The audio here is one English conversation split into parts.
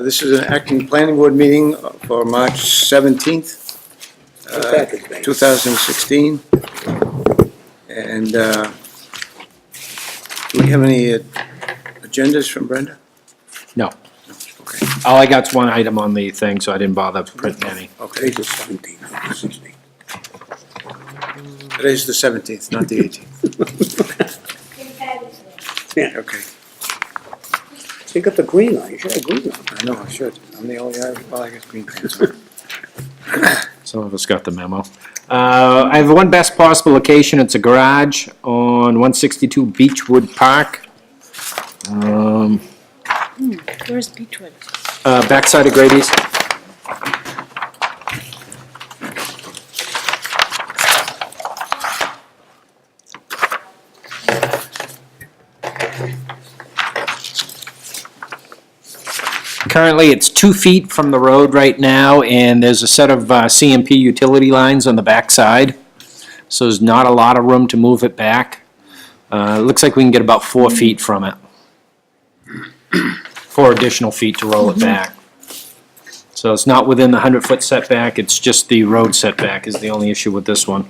This is an acting planning board meeting for March 17th, 2016. And do we have any agendas from Brenda? No. Okay. All I got's one item on the thing, so I didn't bother printing any. Okay. Today's the 17th, not the 16th. Today's the 17th, not the 18th. Yeah, Okay. so you got the green on, you should have green on. I know, I should. I'm the only guy, well, I got green pants on. Some of us got the memo. I have one best possible location. It's a garage on 162 Beechwood Park. Where's Beechwood? Backside of Grady's. Currently, it's 2 feet from the road right now, and there's a set of CMP utility lines on the backside. So there's not a lot of room to move it back. It looks like we can get about 4 feet from it. 4 additional feet to roll it back. So it's not within the 100-foot setback, it's just the road setback is the only issue with this one.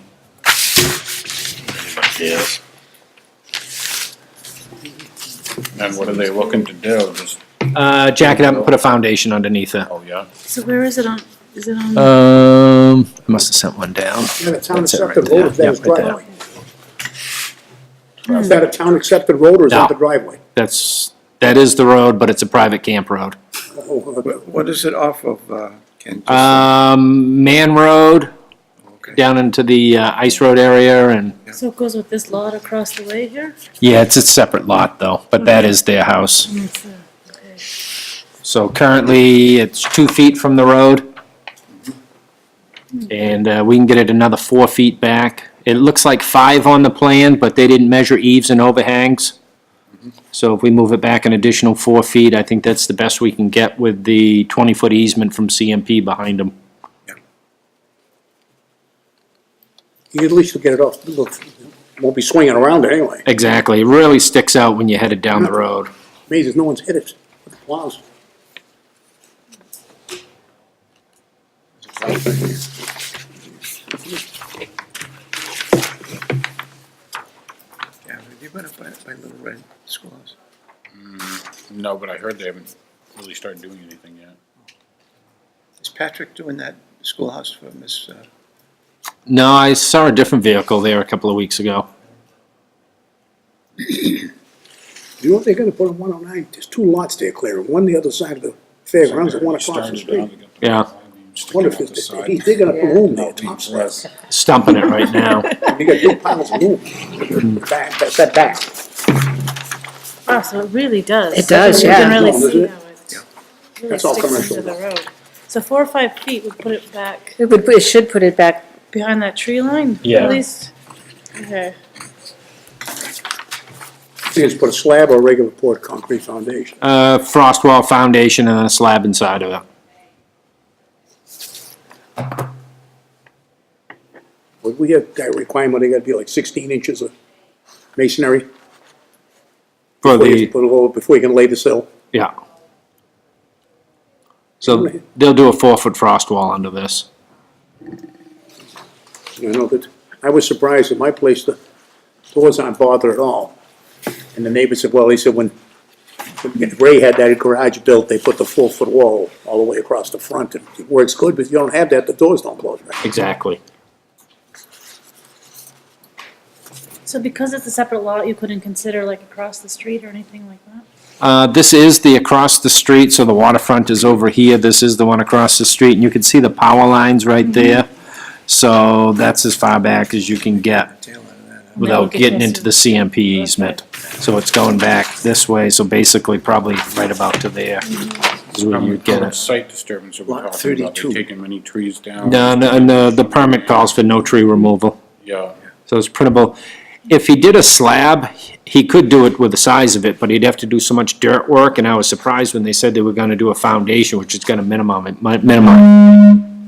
Yes. And what are they looking to do? Just, Jack it up and put a foundation underneath it. oh, yeah? So where is it on, is it on? I must have sent one down. Is that a town That's it right accepted there. road, or is that his Yep, right there. driveway? Is that a town accepted road, or is No. that the driveway? That is the road, but it's a private camp road. What is it off of, Ken? Man Road, Okay. down into the Ice Road area, and, So it goes with this lot across the way here? yeah, it's a separate lot though, but that is their house. Okay. So currently, it's 2 feet from the road. And we can get it another 4 feet back. It looks like 5 on the plan, but they didn't measure eaves and overhangs. So if we move it back an additional 4 feet, I think that's the best we can get with the 20-foot easement from CMP behind them. You at least will get it off, won't be swinging around it anyway. Exactly, it really sticks out when you're headed down the road. Amazes no one's hit it with the plows. Yeah, have you been up by Little Red Schoolhouse? No, but I heard they haven't really started doing anything yet. Is Patrick doing that schoolhouse for Miss, No, I saw a different vehicle there a couple of weeks ago. You know what they're gonna put on 109? There's 2 lots there clearing, one the other side of the fairgrounds and one across the street. Yeah. Wonder if they're gonna put room there, topsoil. Stumping it right now. You got 2 piles of room. Back, that back. Oh, so it really does. It does, You yeah. can really No, see does how it Yeah. really That's all sticks commercial. into the road. So 4 or 5 feet would put it back It should put it back, behind that tree line? Yeah. At least, okay. You just put a slab or a regular poured concrete foundation. Frost wall foundation and then a slab inside of it. Would we have that requirement, they gotta be like 16 inches of masonry? For Before you the, put a little, before you can lay the sill? yeah. So they'll do a 4-foot frost wall under this. You know, that, I was surprised at my place, the doors aren't bothered at all. And the neighbor said, well, he said when Ray had that garage built, they put the 4-foot wall all the way across the front. And it works good, but if you don't have that, the doors don't close right. Exactly. So because it's a separate lot, you couldn't consider like across the street or anything like that? This is the across the street, so the waterfront is over here. This is the one across the street, and you can see the power lines right there. So that's as far back as you can get tail end of that? without get getting this into the CMP easement. So it's going back this way, so basically probably right about to there is where you get it. Site disturbance, are we Lot talking about? 32. They taking many trees down? No, no, the permit calls for no tree removal. Yeah, So it's printable. If he did a slab, he could do it with the size of it, but he'd have to do so much dirt work, and I was surprised when they said they were gonna do a foundation, which is gonna minimum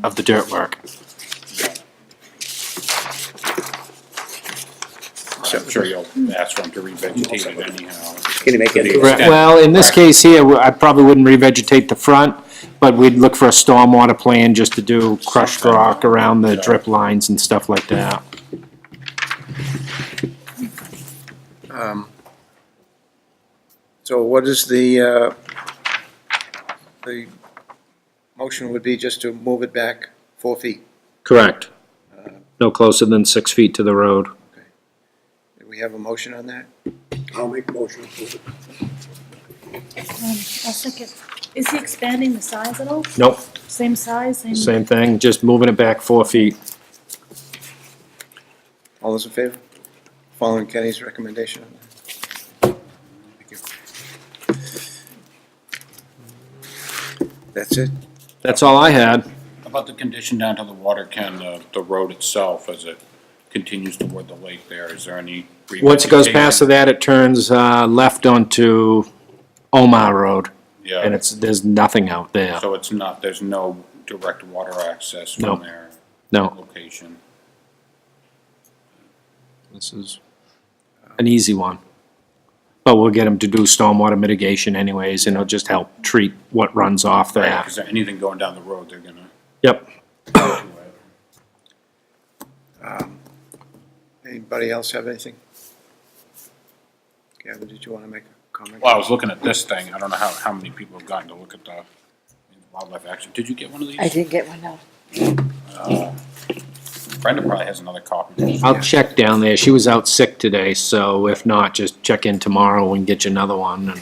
of the dirt work. I'm sure you'll ask for them to revegetate it anyhow. Can you make it? Right, well, in this case here, I probably wouldn't revegetate the front, but we'd look for a stormwater plan just to do crushed rock around the drip lines and stuff like that. So what is the motion would be just to move it back 4 feet? Correct. No closer than 6 feet to the road. Do we have a motion on that? I'll make a motion. I'll second. Is he expanding the size at all? Nope, Same size, same? same thing, just moving it back 4 feet. All those in favor? Following Kenny's recommendation on that? Thank you. That's it? That's all I had. About the condition down to the water, Ken, the road itself, as it continues toward the lake there, is there any? Once it goes past that, it turns left onto Omar Road, and Yeah, there's nothing out there. so it's not, there's no direct water access No. from their No, location. this is an easy one. But we'll get them to do stormwater mitigation anyways, and it'll just help treat what runs off Right, there. because anything going down the road, they're gonna Yep. do it. Anybody else have anything? Gavin, did you want to make a comment? Well, I was looking at this thing, I don't know how many people have gotten to look at the wildlife action. Did you get one of these? I didn't get one, no. Brenda probably has another copy. I'll check down there. She was out sick today, so if not, just check in tomorrow and get you another one. And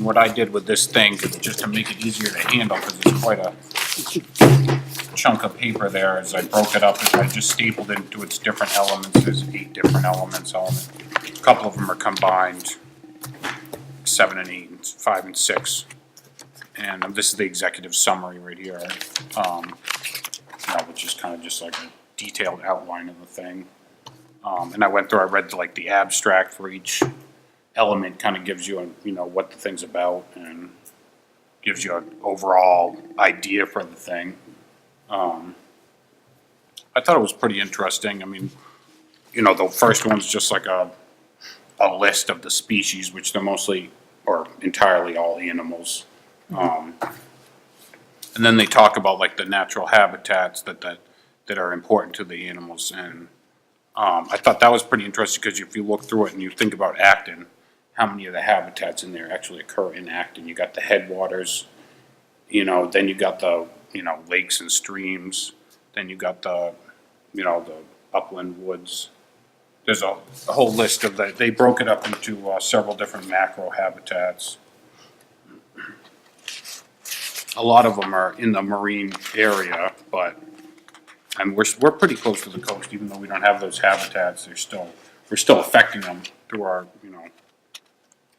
What I did with this thing, just to make it easier to handle, because it's quite a chunk of paper there, is I broke it up, and I just stapled it into its different elements. There's 8 different elements on it. A couple of them are combined, 7 and 8, and 5 and 6. And this is the executive summary right here, which is kind of just like a detailed outline of the thing. And I went through, I read like the abstract for each element, kind of gives you what the thing's about and gives you an overall idea for the thing. I thought it was pretty interesting. I mean, the first one's just like a list of the species, which they're mostly or entirely all animals. And then they talk about like the natural habitats that are important to the animals. And I thought that was pretty interesting, because if you look through it and you think about Acton, how many of the habitats in there actually occur in Acton? You got the headwaters, then you got the, lakes and streams, then you got the, the upland woods. There's a whole list of they broke it up into several different macro habitats. A lot of them are in the marine area, but we're pretty close to the coast, even though we don't have those habitats. We're still affecting them through our,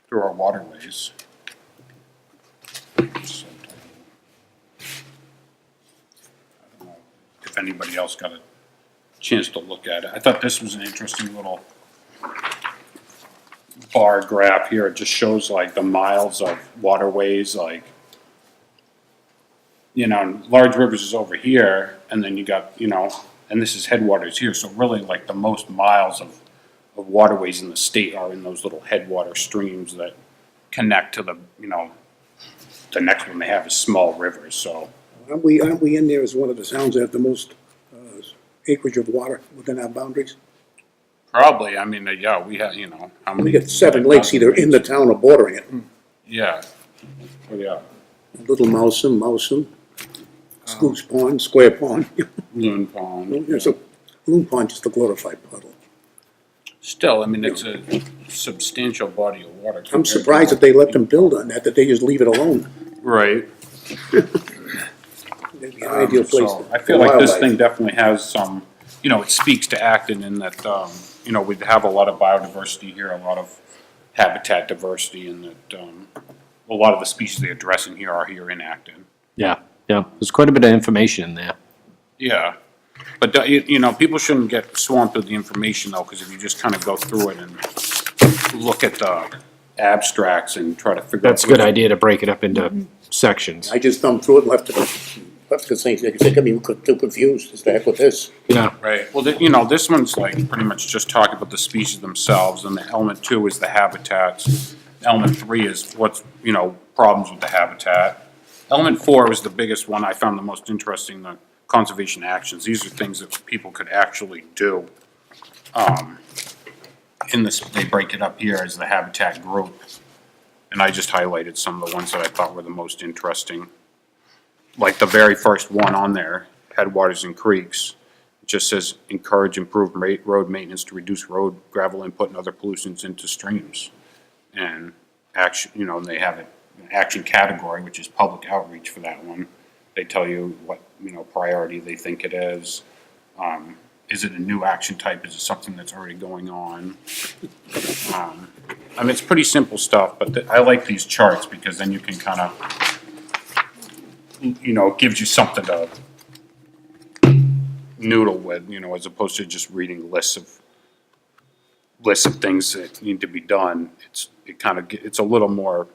through our waterways. So, I don't know if anybody else got a chance to look at it. I thought this was an interesting little bar graph here. It just shows like the miles of waterways, like, large rivers is over here, and then you got, and this is headwaters here, so really like the most miles of waterways in the state are in those little headwater streams that connect to the, the next one they have is small rivers, so. Aren't we in there as one of the towns that have the most acreage of water within our boundaries? Probably, I mean, yeah, we have, how many? We get 7 lakes either in the town or bordering it. Yeah, oh, yeah, Little Mousom, Scoops Pond, Square Pond. Loon Pond. There's a Loon Pond, just a glorified puddle. Still, I mean, it's a substantial body of water. I'm surprised that they let them build on that they just leave it alone. Right. Maybe an ideal place So for I feel like this wildlife. thing definitely has some, it speaks to Acton in that, we have a lot of biodiversity here, a lot of habitat diversity, and that, a lot of the species they address in here are here in Acton. yeah, there's quite a bit of information in there. Yeah, but, people shouldn't get swamped with the information though, because if you just kind of go through it and look at the abstracts and try to figure out. That's a good idea to break it up into sections. I just thumbed through it and left it saying, they got me too confused as to heck with this. Yeah, Right, well, this one's like pretty much just talking about the species themselves, and the element 2 is the habitats. element 3 is what's, problems with the habitat. Element 4 was the biggest one I found the most interesting, the conservation actions. These are things that people could actually do. In this, they break it up here as the habitat group. And I just highlighted some of the ones that I thought were the most interesting. Like the very first one on there, headwaters and creeks. It just says encourage improved road maintenance to reduce road gravel input and other pollutants into streams. And action, and they have an action category, which is public outreach for that one. They tell you what, priority they think it is. Is it a new action type? Is it something that's already going on? It's pretty simple stuff, but I like these charts because then you can kind of, it gives you something to noodle with, as opposed to just reading lists of things that need to be done. It's a little more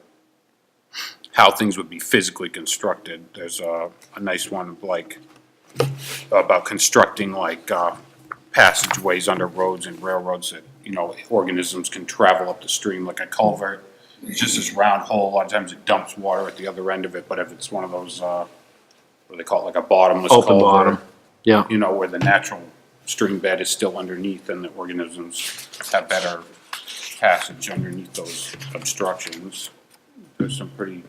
how things would be physically constructed. There's a nice one like about constructing like passageways under roads and railroads that, organisms can travel up the stream, like a culvert. It's just this round hole. A lot of times it dumps water at the other end of it, but if it's one of those, what do they call it, like a bottomless culvert. Open bottom, yeah. Where the natural stream bed is still underneath and the organisms have better passage underneath those obstructions. There's some pretty,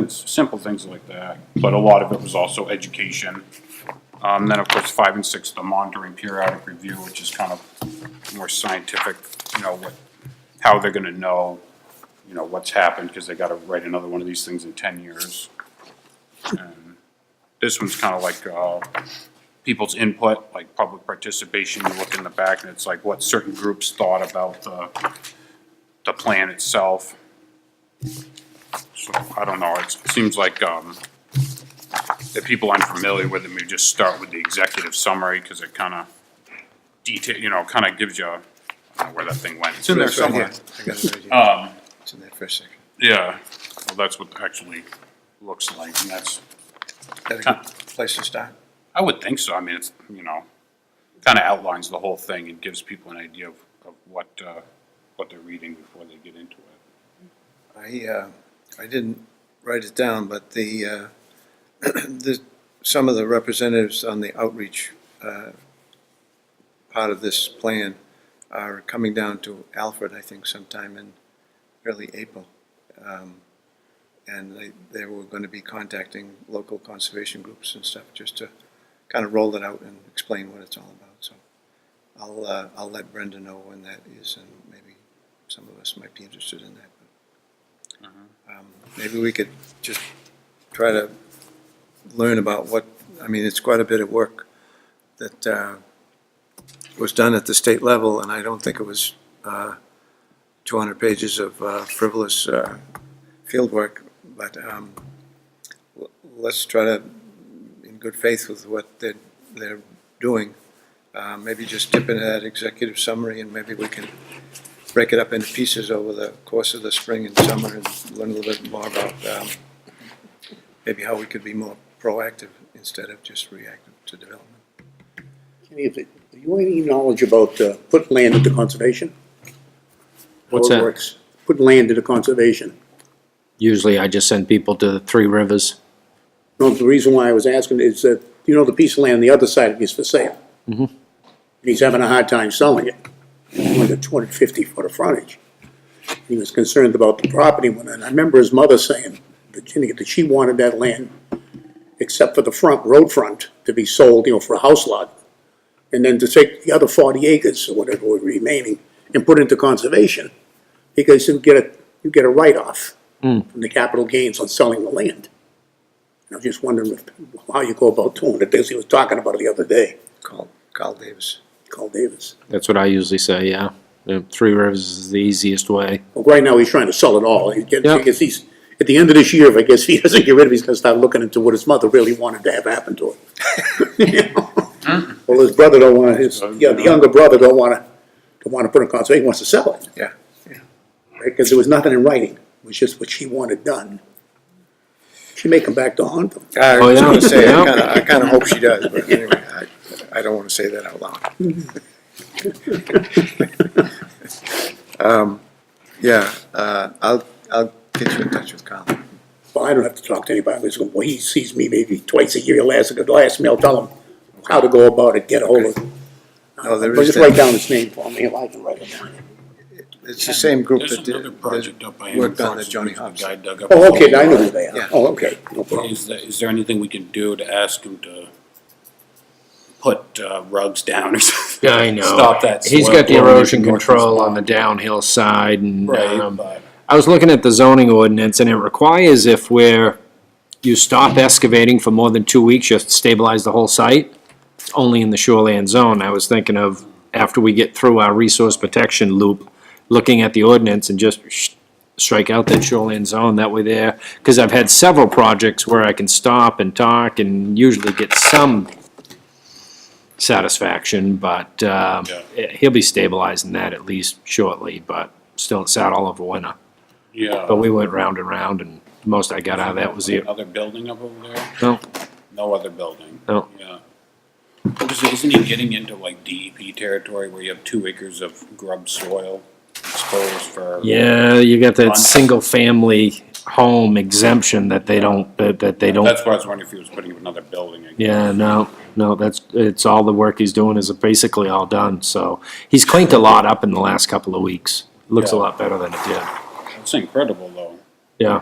simple things like that, but a lot of it was also education. Then of course 5 and 6, the monitoring periodic review, which is kind of more scientific, how they're gonna know, what's happened, because they gotta write another one of these things in 10 years. And this one's kind of like, people's input, like public participation. You look in the back and it's like what certain groups thought about the plan itself. So, I don't know, it seems like, if people aren't familiar with it, maybe just start with the executive summary, because it kind of kind of gives you, I don't know where that thing went. It's in there It's right somewhere. here. I got it right here. It's in that first section. Yeah, well, that's what it actually looks like, and that's, Is that a good place to start? I would think so. It's, kind of outlines the whole thing and gives people an idea of what they're reading before they get into it. I didn't write it down, but some of the representatives on the outreach part of this plan are coming down to Alfred, I think, sometime in early April. And they were going to be contacting local conservation groups and stuff, just to kind of roll it out and explain what it's all about. So I'll let Brenda know when that is, and maybe some of us might be interested in that. Maybe we could just try to learn about it's quite a bit of work that was done at the state level, and I don't think it was 200 pages of frivolous field work, but let's try to, in good faith with what they're doing, maybe just dip into that executive summary, and maybe we can break it up into pieces over the course of the spring and summer and learn a little bit more about maybe how we could be more proactive instead of just reactive to development. Kenny, do you have any knowledge about putting land into conservation? What's How it that? works? Put land into conservation. Usually I just send people to the Three Rivers. No, the reason why I was asking is that, the piece of land on the other side is for sale. Mhm. And he's having a hard time selling it. He's only got 250 foot of frontage. He was concerned about the property one, and I remember his mother saying that she wanted that land, except for the road front, to be sold, for a house lot. And then to take the other 40 acres, or whatever was remaining, and put it into conservation, because you get a write-off from the capital gains on selling the land. I was just wondering how you go about doing it, as he was talking about it the other day, Carl Davis. Carl Davis. That's what I usually say, yeah. Three Rivers is the easiest way. Well, right now, he's trying to sell it all. I Yeah. guess he's, at the end of this year, if I guess he doesn't get rid of it, he's gonna start looking into what his mother really wanted to have happen to him. Well, his brother don't want, the younger brother don't wanna put in conservation, he wants to sell it. Yeah. Right, because there was nothing in writing, it was just what she wanted done. She may come back to haunt him. I Oh, was yeah. going to say, Yeah. I kind of hope she does, but anyway, I don't want to say that out loud. Yeah, I'll get you in touch with Colin. Well, I don't have to talk to anybody, well, he sees me maybe twice a year, last me, I'll tell him how to go about it, get a hold of him. No, there But is just that- write down his name for me, if I can write it down. It's the same group There's that did, another project up by that worked on the Across Johnny street, Hobbs. the guy dug up Oh, a okay, hole. I know who they are. Yeah. Oh, okay, no problem. Is there anything we can do to ask him to put rugs down or something? Yeah, I know. Stop that. He's soil got the blowing erosion into North control on the East downhill side and, Pond. Right, but, I was looking at the zoning ordinance and it requires if you stop excavating for more than 2 weeks, you have to stabilize the whole site. It's only in the shoreland zone. I was thinking of, after we get through our resource protection loop, looking at the ordinance and just strike out that shoreland zone, that way there. Cause I've had several projects where I can stop and talk and usually get some satisfaction, but, he'll be stabilizing that at least shortly, but still it sat all over winter. yeah. But we went round and round and the most I got out of that was the, Another building up over there? no, No other building? No. Yeah. Isn't he getting into like DEP territory where you have 2 acres of grub soil exposed for? yeah, you got that Months. single family home exemption that they don't, that they don't. That's why I was wondering if he was putting up another building again. Yeah, no, it's all the work he's doing is basically all done, so. He's cleaned a lot up in the last couple of weeks. Looks a Yeah. lot better than it did, It's incredible though. yeah.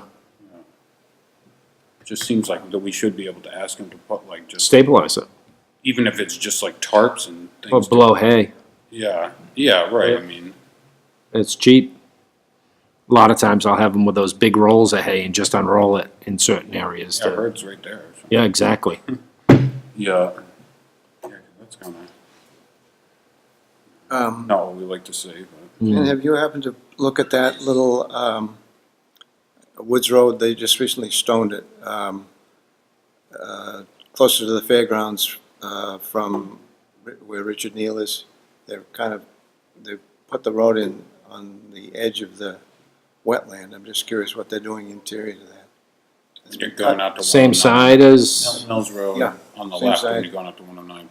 It just seems like that we should be able to ask him to put like just, Stabilize it, even if it's just like tarps and or things. blow hay, Yeah, yeah, right, I mean, it's cheap. A lot of times I'll have them with those big rolls of hay and just unroll it in certain areas. yeah, to- herd's right there. So. Yeah, exactly. Yeah. Yeah, that's kinda, not what we like to say, but. And have you happened to look at that little, Woods Road, they just recently stoned it, closer to the fairgrounds, from where Richard Neal is. They've put the road in on the edge of the wetland. I'm just curious what they're doing interior to that. You're going out to. Same 109. side as, Mills Road Yeah, on the same left when side. you're going out to 109.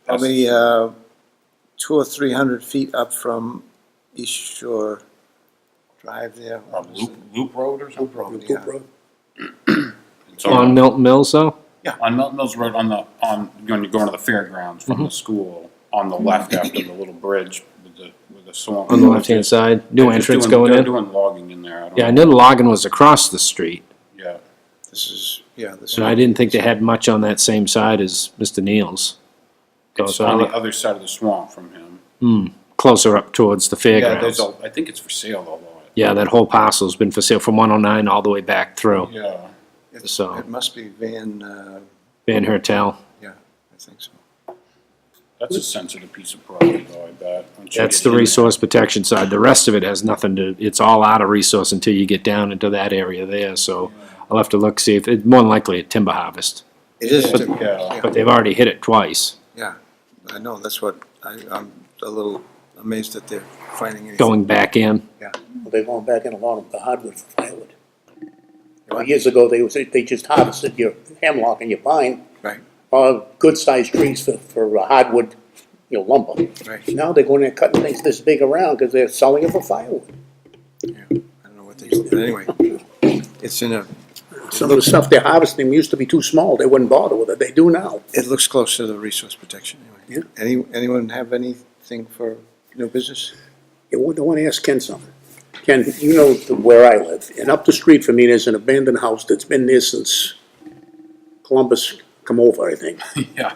Probably, 200 or 300 feet up from East Shore Drive there. Loop Road or something? Loop Road, Loop yeah. Road. So on Milton Mills though? on Milton Mills Road, when you're going to the fairgrounds from the school, on the left after the little bridge with the swamp. On the left-hand side, new They're just entrance doing- going They're in? doing logging in there, I don't know. Yeah, I knew the logging was across the street, Yeah, This is, yeah, this. and I didn't think they had much on that same side as Mr. Neal's. it's Goes on the out, other side of the swamp from him. closer up towards the Yeah, there's fairgrounds. I think it's for sale though. Yeah, that whole parcel's been for sale from 109 all the way back through. Yeah, So- It must be Van, Van Hertel. yeah, I think so. that's a sensitive piece of property though, I bet. once you That's get the in there. resource protection side. The rest of it has nothing to, it's all out of resource until you get down into that area there, so I'll have to look, see if, it's more than likely a timber harvest. It is, Yeah. But they've already hit it twice, yeah, I know, that's what, I'm a little amazed that they're finding anything. going back in. Well, they're going back in a lot of the hardwood for firewood. What? Years ago, they just harvested your hemlock and your pine, Right, good-sized trees for hardwood, lumber. right, Now they're going there cutting things this big around because they're selling it for firewood. yeah, I don't know what they do, but anyway, it's in a, Some of the stuff they're harvesting used to be too small, they wouldn't bother with it, they do now. it looks close to the resource protection anyway. Anyone have anything for new business? I want to ask Ken something. Ken, you know where I live, and up the street from me, there's an abandoned house that's been there since Columbus come over, I think. Yeah,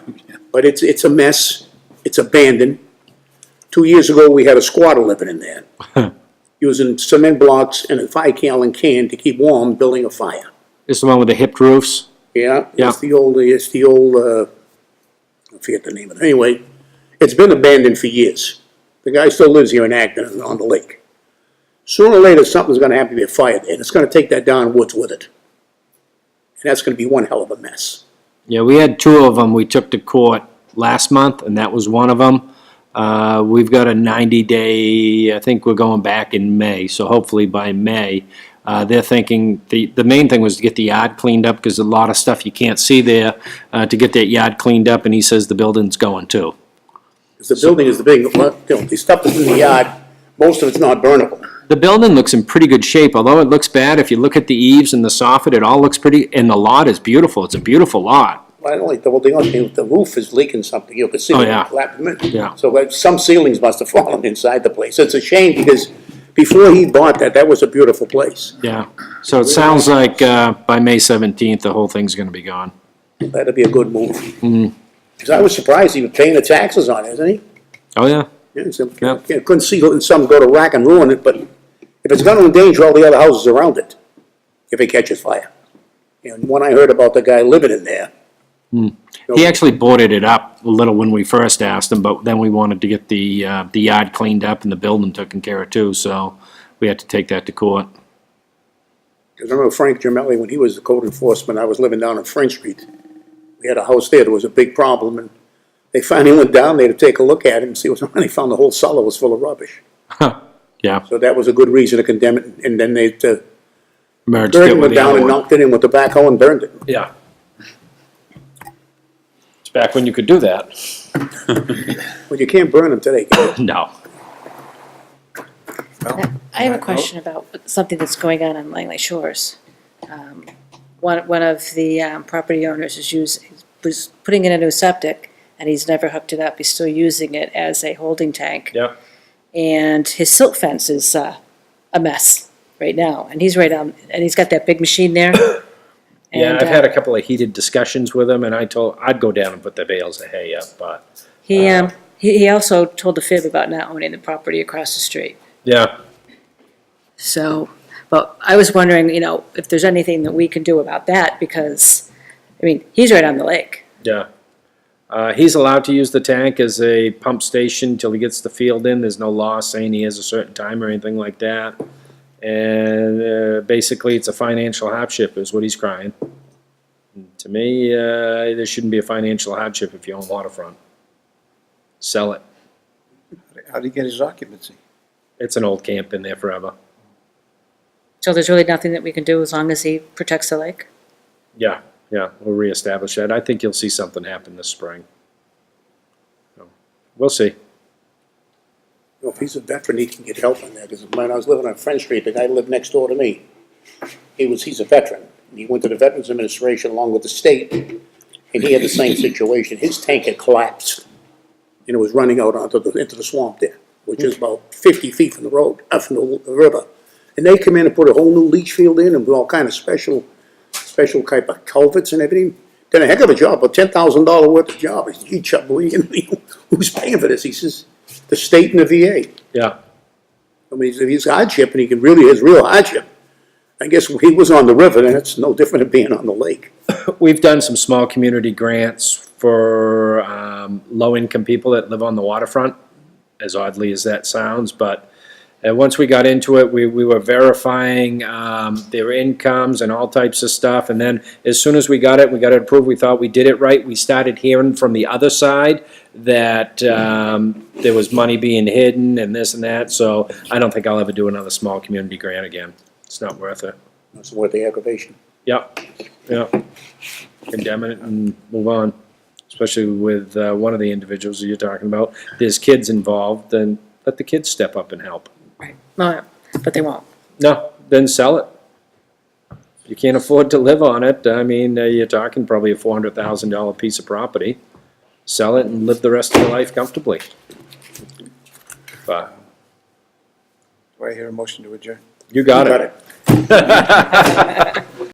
But it's a mess, it's abandoned. 2 years ago, we had a squatter living in there, using cement blocks and a 5-gallon can to keep warm, building a fire. This is the one with the hipped roofs? Yeah, Yeah. it's the old, I forget the name of it, anyway, it's been abandoned for years. The guy still lives here in Acton on the lake. Sooner or later, something's gonna have to be a fire there, and it's gonna take that down woods with it. And that's gonna be one hell of a mess. Yeah, we had 2 of them we took to court last month, and that was one of them. We've got a 90-day, I think we're going back in May, so hopefully by May. They're thinking, the main thing was to get the yard cleaned up, because a lot of stuff you can't see there, to get that yard cleaned up, and he says the building's going too. Because the building is the big, the stuff that's in the yard, most of it's not burnable. The building looks in pretty good shape, although it looks bad, if you look at the eaves and the soffit, it all looks pretty, and the lot is beautiful, it's a beautiful lot. I don't like, the only thing, the roof is leaking something, you can see Oh, it yeah. collapsing. Yeah. So some ceilings must have fallen inside the place. It's a shame because before he bought that, that was a beautiful place. Yeah, so it sounds like, by May 17th, the whole thing's gonna be gone. That'd be a good move. Because I was surprised he was paying the taxes on it, isn't he? Oh, yeah, Yeah, so, Yeah. yeah, couldn't see some go to rack and ruin it, but if it's gonna endanger all the other houses around it, if it catches fire. And when I heard about the guy living in there. he actually boarded it up a little when we first asked him, but then we wanted to get the yard cleaned up and the building taken care of too, so we had to take that to court. Because I remember Frank Gemelli, when he was the code enforcement, I was living down on French Street. We had a house there, there was a big problem, and they finally went down there to take a look at it and see what's wrong. They found the whole cellar was full of rubbish. Yeah, So that was a good reason to condemn it, and then they, merged it Bergen with went the down other and one. knocked it in with the backhoe and burned it. Yeah. It's back when you could do that. But you can't burn them today, can you? No. I have a question about something that's going on Langley Shores. One of the property owners was putting in a new septic, and he's never hooked it up. He's still using it as a holding tank. Yeah. And his silt fence is a mess right now, and he's right on, and he's got that big machine there. Yeah, And, I've had a couple of heated discussions with him, and I'd go down and put the bales of hay up, but, He also told a fib about not owning the property across the street. yeah. So, but I was wondering, if there's anything that we can do about that, because, he's right on the lake. Yeah. He's allowed to use the tank as a pump station till he gets the field in. There's no law saying he has a certain time or anything like that. And basically, it's a financial hardship is what he's crying. And to me, there shouldn't be a financial hardship if you own waterfront. Sell it. How do you get his occupancy? It's an old camp in there forever. So there's really nothing that we can do as long as he protects the lake? Yeah, we'll reestablish that. I think you'll see something happen this spring. So, we'll see. Well, if he's a veteran, he can get help on that, because when I was living on French Street, the guy lived next door to me. He's a veteran, and he went to the Veterans Administration along with the state, and he had the same situation. His tank had collapsed, and it was running out into the swamp there, which is about 50 feet from the road, from the river. And they come in and put a whole new leach field in and do all kind of special type of culverts and everything. Did a heck of a job, a $10,000 worth of job. He chucked, who's paying for this? He says, the state and the VA. Yeah. I mean, if he's hardship and he can really, his real hardship, I guess he was on the river, then it's no different than being on the lake. We've done some small community grants for low-income people that live on the waterfront, as oddly as that sounds, but once we got into it, we were verifying their incomes and all types of stuff, and then as soon as we got it approved, we thought we did it right. We started hearing from the other side that there was money being hidden and this and that, so I don't think I'll ever do another small community grant again. It's not worth it. It's worth the aggravation. Yep. Condemn it and move on, especially with one of the individuals that you're talking about. There's kids involved, then let the kids step up and help. Right. No, but they won't. No, then sell it. You can't afford to live on it. I mean, you're talking probably a $400,000 piece of property. Sell it and live the rest of your life comfortably. But Do I hear a motion to adjourn? you got it.